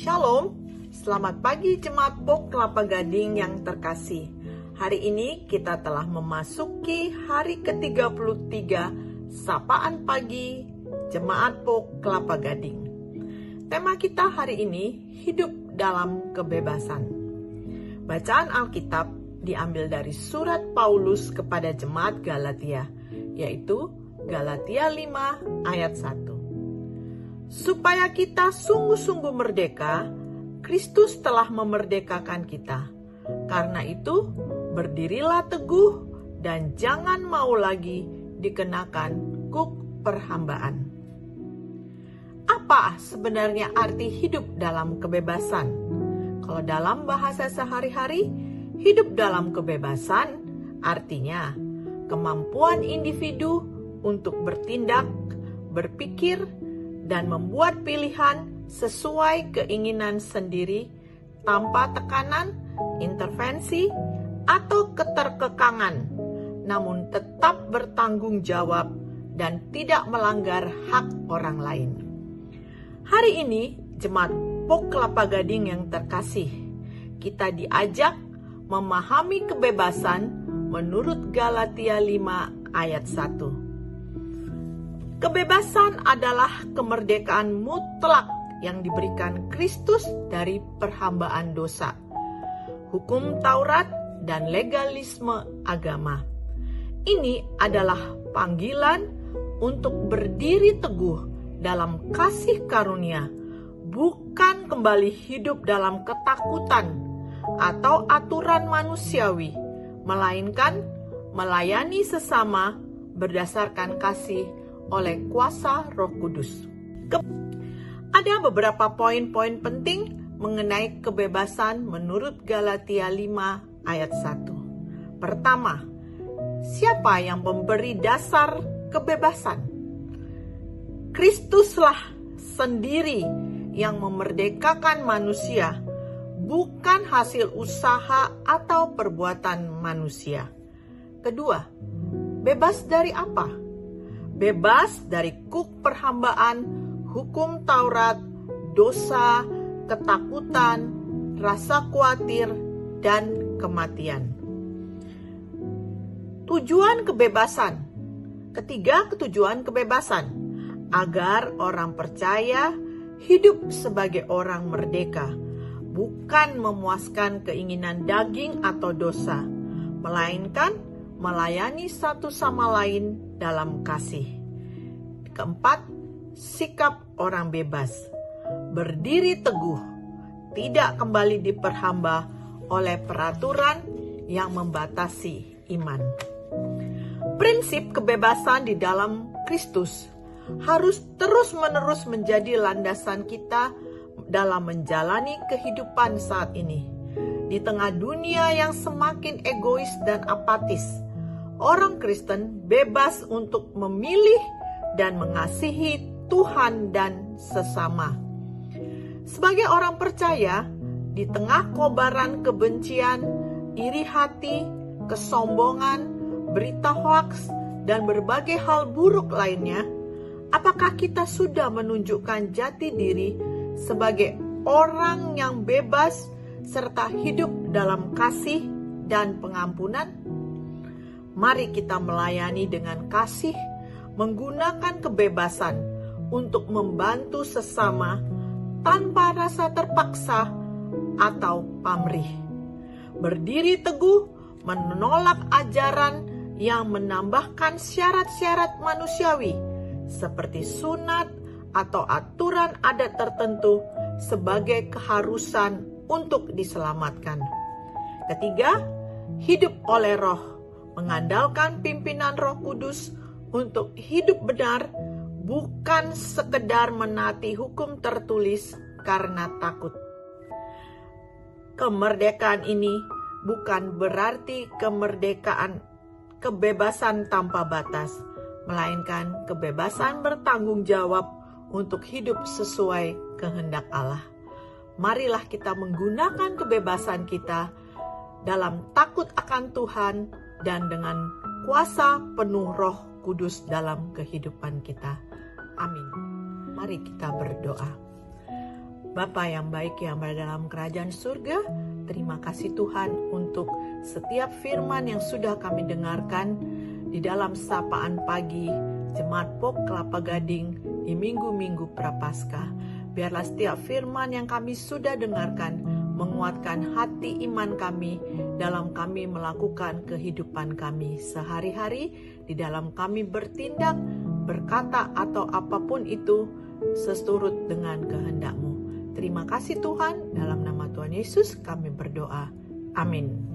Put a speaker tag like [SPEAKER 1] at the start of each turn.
[SPEAKER 1] Shalom, selamat pagi Jemaat POK Kelapa Gading yang terkasih. Hari ini kita telah memasuki hari ke-33 Sapaan Pagi Jemaat POK Kelapa Gading. Tema kita hari ini, hidup dalam kebebasan. Bacaan Alkitab diambil dari surat Paulus kepada Jemaat Galatia, yaitu Galatia 5 ayat 1. Supaya kita sungguh-sungguh merdeka, Kristus telah memerdekakan kita. Karena itu, berdirilah teguh dan jangan mau lagi dikenakan kuk perhambaan. Apa sebenarnya arti hidup dalam kebebasan? Kalau dalam bahasa sehari-hari, hidup dalam kebebasan artinya kemampuan individu untuk bertindak, berpikir, dan membuat pilihan sesuai keinginan sendiri tanpa tekanan, intervensi, atau keterkekangan, namun tetap bertanggung jawab dan tidak melanggar hak orang lain. Hari ini, Jemaat POK Kelapa Gading yang terkasih, kita diajak memahami kebebasan menurut Galatia 5 ayat 1. Kebebasan adalah kemerdekaan mutlak yang diberikan Kristus dari perhambaan dosa, hukum Taurat, dan legalisme agama. Ini adalah panggilan untuk berdiri teguh dalam kasih karunia, bukan kembali hidup dalam ketakutan atau aturan manusiawi, melainkan melayani sesama berdasarkan kasih oleh kuasa Roh Kudus. Ada beberapa poin-poin penting mengenai kebebasan menurut Galatia 5 ayat 1. Pertama, siapa yang memberi dasar kebebasan? Kristuslah sendiri yang memerdekakan manusia, bukan hasil usaha atau perbuatan manusia. Kedua, bebas dari apa? Bebas dari kuk perhambaan, hukum Taurat, dosa, ketakutan, rasa khawatir, dan kematian. Tujuan kebebasan. Ketiga, tujuan kebebasan. Agar orang percaya hidup sebagai orang merdeka, bukan memuaskan keinginan daging atau dosa, melainkan melayani satu sama lain dalam kasih. Keempat, sikap orang bebas. Berdiri teguh, tidak kembali diperhamba oleh peraturan yang membatasi iman. Prinsip kebebasan di dalam Kristus harus terus-menerus menjadi landasan kita dalam menjalani kehidupan saat ini. Di tengah dunia yang semakin egois dan apatis, orang Kristen bebas untuk memilih dan mengasihi Tuhan dan sesama. Sebagai orang percaya, di tengah kobaran kebencian, iri hati, kesombongan, berita hoaks, dan berbagai hal buruk lainnya, apakah kita sudah menunjukkan jati diri sebagai orang yang bebas serta hidup dalam kasih dan pengampunan? Mari kita melayani dengan kasih, menggunakan kebebasan untuk membantu sesama tanpa rasa terpaksa atau pamrih. Berdiri teguh menolak ajaran yang menambahkan syarat-syarat manusiawi seperti sunat atau aturan adat tertentu sebagai keharusan untuk diselamatkan. Ketiga, hidup oleh Roh, mengandalkan pimpinan Roh Kudus untuk hidup benar, bukan sekedar menaati hukum tertulis karena takut. Kemerdekaan ini bukan berarti kebebasan tanpa batas, melainkan kebebasan bertanggung jawab untuk hidup sesuai kehendak Allah. Marilah kita menggunakan kebebasan kita dalam takut akan Tuhan dan dengan kuasa penuh Roh Kudus dalam kehidupan kita. Amin. Mari kita berdoa. Bapa yang baik yang berada dalam kerajaan surga, terima kasih Tuhan untuk setiap firman yang sudah kami dengarkan di dalam sapaan pagi Jemaat Pok Kelapa Gading di minggu-minggu Prapaskah. Biarlah setiap firman yang kami sudah dengarkan menguatkan hati iman kami dalam kami melakukan kehidupan kami sehari-hari, di dalam kami bertindak, berkata atau apapun itu seturut dengan kehendak-Mu. Terima kasih Tuhan, dalam nama Tuhan Yesus kami berdoa. Amin.